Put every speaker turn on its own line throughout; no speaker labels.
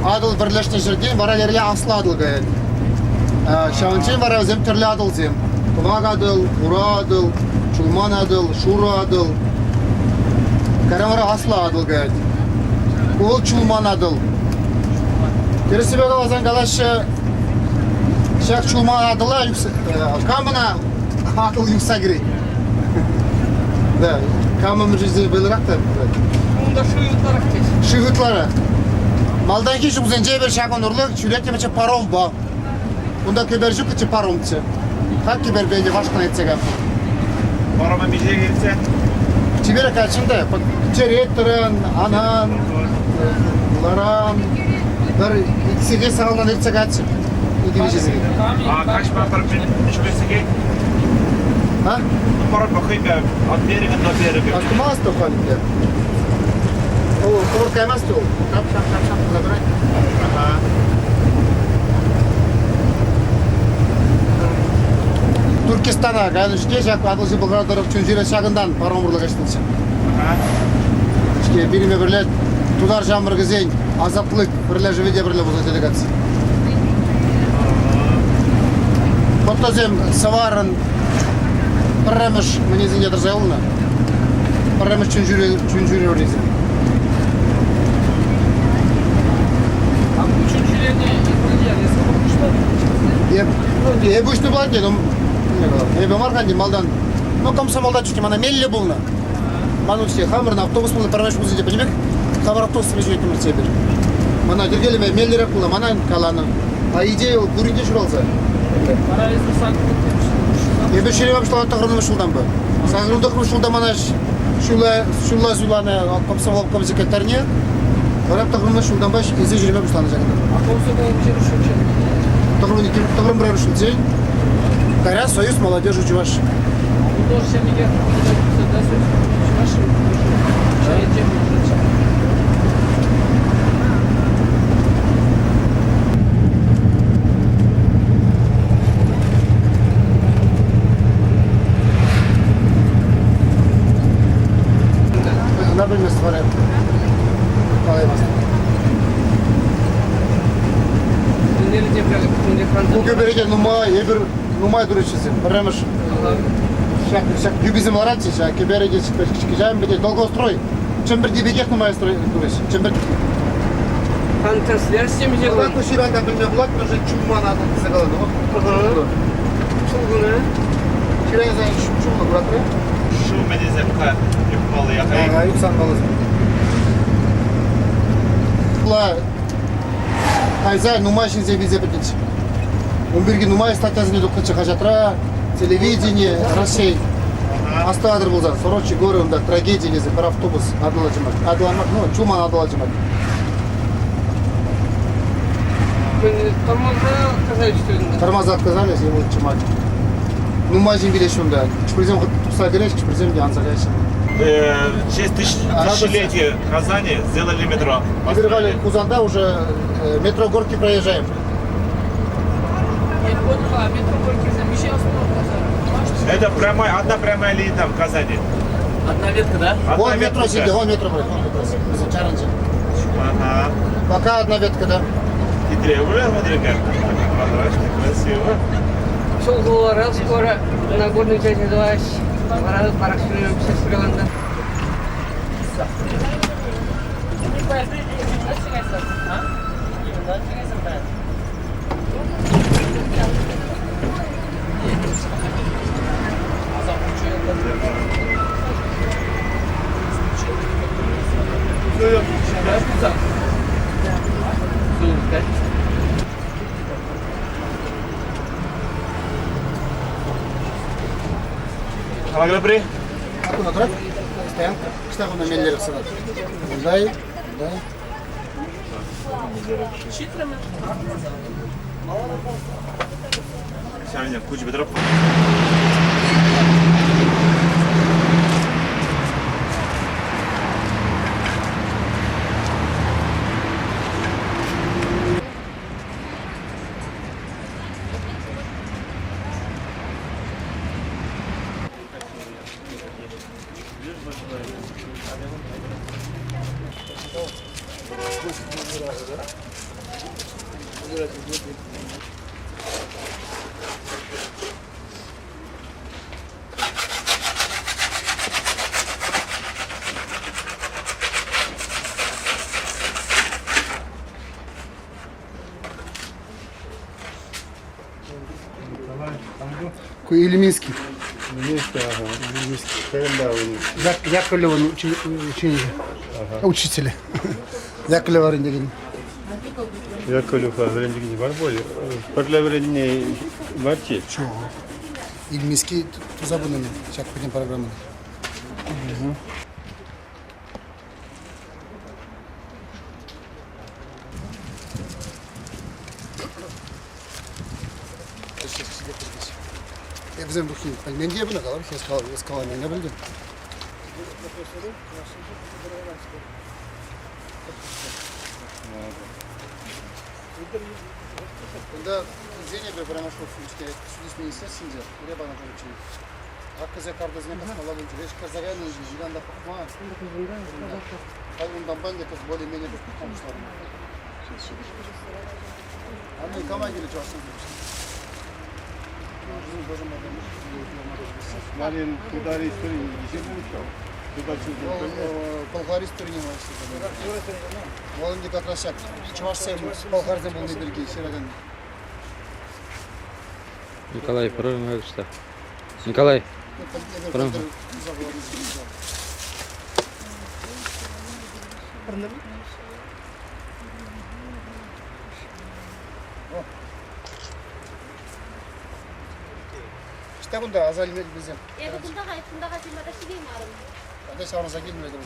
Adıl birleştiği жерден бара бере асыл адыл гает. Шавынчен бара өзем түрлі адыл зем. Кулак адыл, ура адыл, чулман адыл, шура адыл. Карамара асыл адыл гает. Ол чулман адыл. Кересібе қаласан қалашы шақ чулман адыла камына адыл юкса керек. Да, камым жизни белырақта.
Онда шуютлар актес.
Шуютлары. Малдан ки жугзен жебер шагон урлык, чүрекке мече паром ба. Онда кебер жук içi паромчы. Как кебер бейли вашкан етсеге.
Парома биже келсе.
Чебер качында, череттерен, анан, ларан, bir ikisiga sağlanan etсеге açı. İki bicesiga.
Kaç metre düşmesiga?
Ha?
Паром bakayım от берега до берега.
Автомаз то ходит. О, корка емес то. Шап забирай. Ага. Түркістана, кәдімгі жақ Адылжы Бұлғарадыров Чүнжире шағындан паром ұрлық ештілші. Ішке беріме бірлет, тудар жамыр кезен, азаптылық бірле живеде бірле бұзы делегация. Коттазем саварын Парамыш мінезінде дұрзай олына. Парамыш Чүнжире өрнезі. Ебушты болады дедім. Ебе марған дейм малдан. Ну, комсомолда чүтем, ана мелле болна. Ману все, хамырна автобус болды, парамыш бұзынде, білмек? Хабар автобусымен жүретін бір себір. Мана жүргеліме меллерек болды, мана каланы. А идея ол көрінде жүр алса.
Парализм санкт-петербург.
Ебе шере бапшылаған тағырынымы шулдан бұл. Сағырындық шулда мана шула зуланы комсомол комзекеттеріне. Барап тағырынымы шулдан баш, езе жүреме бұшланы жағында.
Автобусы болып жер үшінші.
Тағырын бірер үшілдей. Каря Союз молодежи Чуваш.
Тоже семья. Да, Чуваш. Чай,
На bilmesi var hep. Kolay bastı. Bu göberece numay duruşusun. Біріміш. Шак юбизм ларачи, шак göberece çıkacağım bir de долгострой. Чем бір дебегек numay строй duruş. Чем бір.
Трансляция ми делаем.
Kulak kuşu ben de bilmem kulak bir çumman adı sıkıladı.
Çulgunu.
Şuraya zaten çumlu kulak mı?
Şu menizemka yapmalı yakayım.
Ha, yükselmalısın. Kula Kayza numay şimdi bize bitinç. 11 numay статьясыне doktor хажатра, телевидение, Россия. Астадыр болса, Сорочи горы онда трагедия несі, бір автобус адылажымак. Адыламак, ну, чулман адылажымак.
Тормоза отказались, что ли?
Тормоза отказались, ему чумак. Numay şimdi bile şunda. Çıpırızem tutsa gerek, çıpırızem de ansa gerek.
В честь тысячелетия Казани сделали метро.
Играли Кузанда уже метро Горки проезжаем.
Это прямая, одна прямая линия там в Казани.
Одна ветка, да?
Одна
Вон метро
ветка.
сидит, вон метро будет, вон метро сидит. Чаранчи.
Ага.
Пока одна ветка, да.
Хитрее, смотри как. Прозрачно, красиво.
Чулгулары скоро на горной части давать. Парак сүйреніп сес тұрғанда.
Алгабри.
Аккуна тұрады. Стоянка. Кішті ғына меллері қысынады. Бұндай, бұндай.
Сегодня куча бедров.
Ильминский.
Ильминский, ага. Ильминский.
Яковлев'in учителі. Яковлев деген.
Яковлев öğrenciliği var böyle. Parla öğrenci var ki.
Çok. Ильминский tuzа bunun çakpıcın programı. Bizim bu kim? Ben diye buna kalır. Eskalan ne bildim. Bunda Zeynep ve Brahma Şof'un Südüs Minister Sincar. Buraya bana böyle için. Hakkı zekarda zine kasmalar önce. Hiç kazagan önce. Jilan da bakma. Hayır ondan ben de kız böyle meni bir tutmamışlar. Anne kama geliyor çalışsın demiştim.
Malin idare истории не учил. Туда
Болгар истории не var. Волынды как раз як. Чувашсем Болгардан был не берги. Серадан.
Николай, правильно что? Николай. Правильно. İşte bunda azal bizim.
Bunda filmada şey değil mi arım?
Kardeş aranıza girmedi o zaman.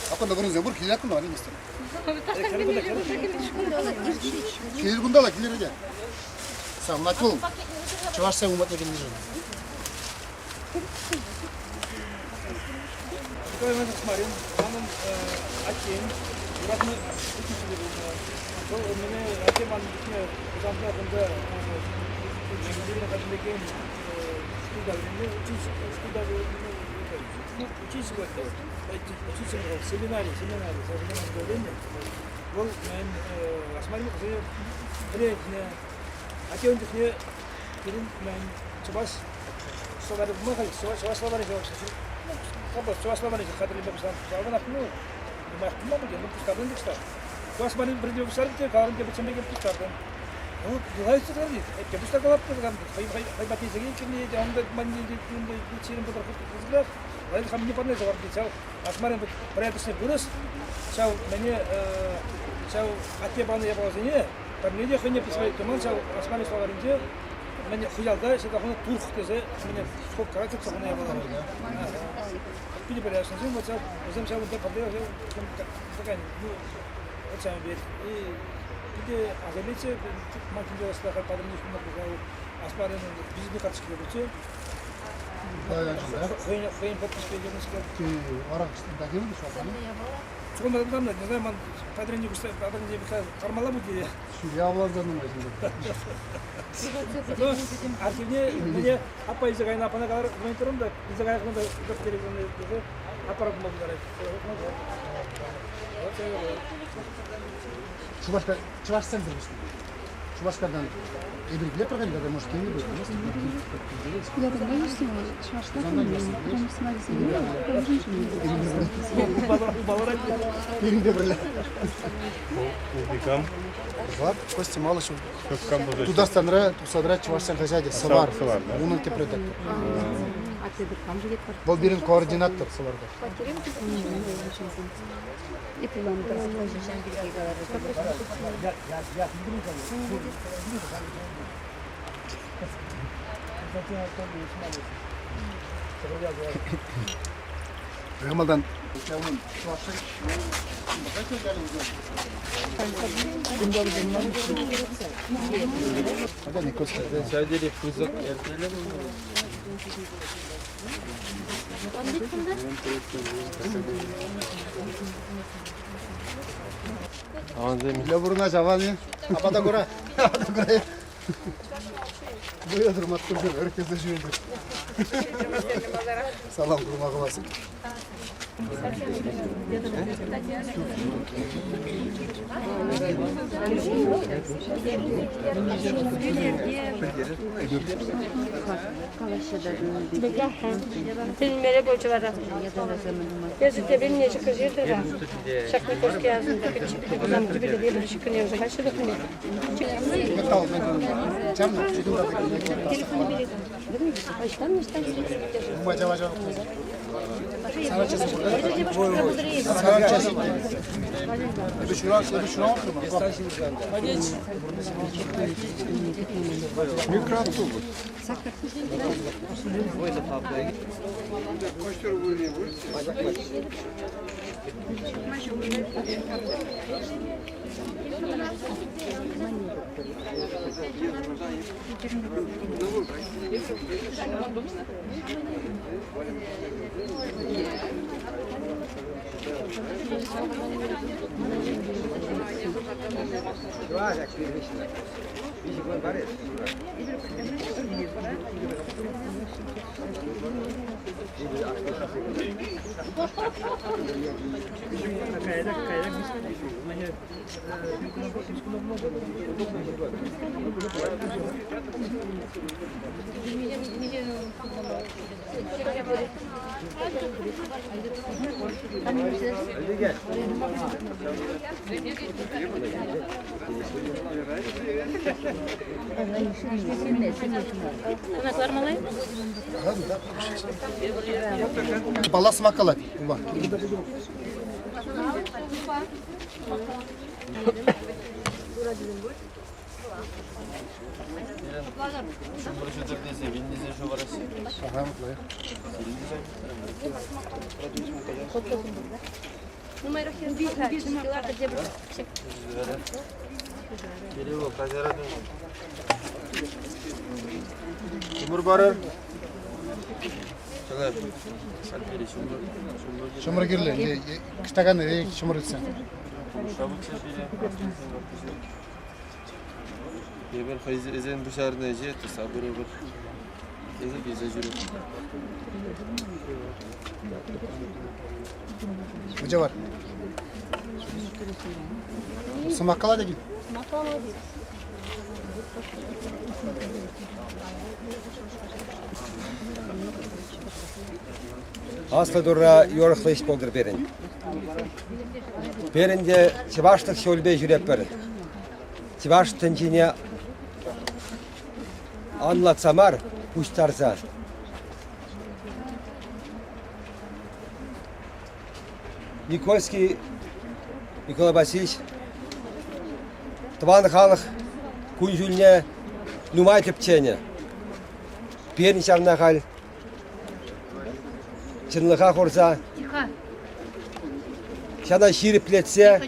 Hakkında bunun zebur kilit hakkında var mı istedim? Kilit bunda la kilit de. Sen mat olun. Çavaş sen umat ekin diyeceğim.
Стоимость смотрим, самым отчем, разные учителя. То у меня отчем английский, замка бunda, инженерный кабинет, учитель семинарий, современное говорение. Был мен осмотрел, где отчем не перед мен чуваш, что надо много, чуваш словари говорить. Kabar Çuvaşlamanın kadrıyla başlayan çağırın aklını mahkumla mı geldi? Kuşlardan da çıkar. Çuvaşmanın bir diyor kuşlar ki karın gibi çembe gibi kuşlardan. O duhay çıkar değil. Kuşlar kalaptı kan. Hay batı zengin ki ne onda mandi de çirin bu tarafı kızlar. Hayır hamni parne cevap diyor. Çav asmarın buraya düştü burası. Çav beni çav atiye bana yapasın ya. Ben ne diyor hani pismay tamam çav asmarın soğarınca beni xiyalda işte onu turk dese beni çok karakter sana yapalım. Bir de böyle aslında mesela bizim şahında kalıyor ya bakın bu açan bir de azalece makine ıslah kadar ne şunlar bu asparın bizde kaç kilo bu Koyun popis verdiğimiz
Ki ara kısmında gibi mi şu an?
Çoğundan da ne zaman padrini kusta padrini bir karmala bu diye.
Şu yavrulardan mı şimdi?
Arkivne beni apa izah kayın apana kadar monitorum da izah kayın da televizyonda dedi. Aparat mı bunlar?
Çuvaş sen demiştin. Çuvaşlardan Ebir'le programda da может kendi böyle.
Я тогда не снимала. Шварцвальд, прям смотрите.
Birinde böyle.
Ubikam.
Var. Кости мало что.
Ubikam burada.
Туда станра Чувашстан хозяйки. Сылар.
Сылар, да.
Bunun tepredek.
А ты там же где-то?
Бұл бірін координаттор сыларда.
И план расскажи, Жангирге
Ramazan. Hadi Nikos.
Sadece fırsat erteler mi?
Для бурна жавани. Апада гора. Апада гора. Böyle durmak duracağım. Herkese şöyle. Salam kurmak olasın.
Filmlere borcu var. Yazıkta benim ne çıkır yerdir var. Şaklı koşku yazında bir çıktı. Buradan bir de bir şıkkın yazı. Kaçta da filmi. Telefonu biri. Baştan mı işten?
Baca baca. Balas makalat. Bak.
Umur barır.
Şumur girle. Kıştakan nereye şumur etsen.
Bir hayır ezen bu şartda jet sabır olur. Geze jürü.
Hoca var. Sımakala da git.
Aslı durra yoruklayış boldur berin. Berinde Çivaşlık şölbe jürep berin. Çivaş tınçine anlatsamar kuştarsa. Nikolski Nikola Vasilievич Tvan халық күнжүліне нумай тіпчені. Берін шарына қал. Чынлыға қорса. Шана шириплетсе.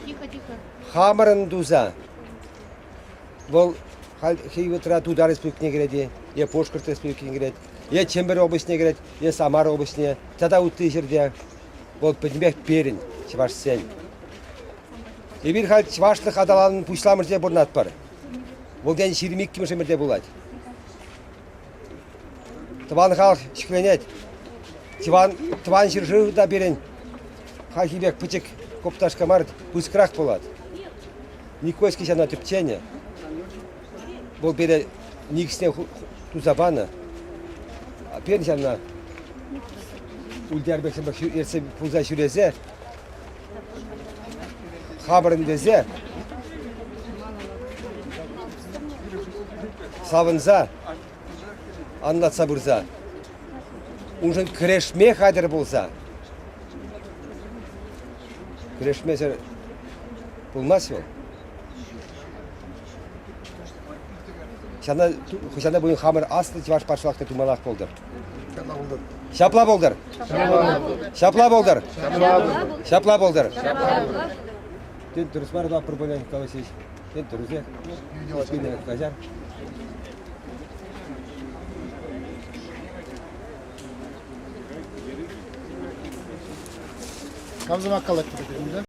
Хамырын дуза. Бұл хейвітра Тудар республикіне кереді. Е Пошкырт республикіне кереді. Е Чембер облысіне кереді. Е Самара облысіне. Тада ұтты жерде. Бұл пәдімбек берін. Чываш сен. Ебір хал Чывашлық адаланын пұшламыр де бұрнат бар. Бұл дән ширимик кемішімірде болады. Тыван халық шықленет. Тыван жыржы да берін. Хахибек пычек копташка мард пұскырақ болады. Никойский жана түпчені. Бұл бере никісіне тузабаны. Пен жана Ульдербекшін бақ ерсе пұлза жүрезе. Хамырын дезе. Савынза. Анлатса бұрза. Унжын кірешме қадыр болса. Кірешме жер болмас ол. Шана бұйын хамыр асылы жеваш паршылақты тумалақ болдыр. Шапла болдыр. Шапла болдыр. Шапла болдыр. Тен тұрыс бар да пұрбөлен қаласыз. Тен тұрыс е. Үскене қажар.
Kam zaman kalak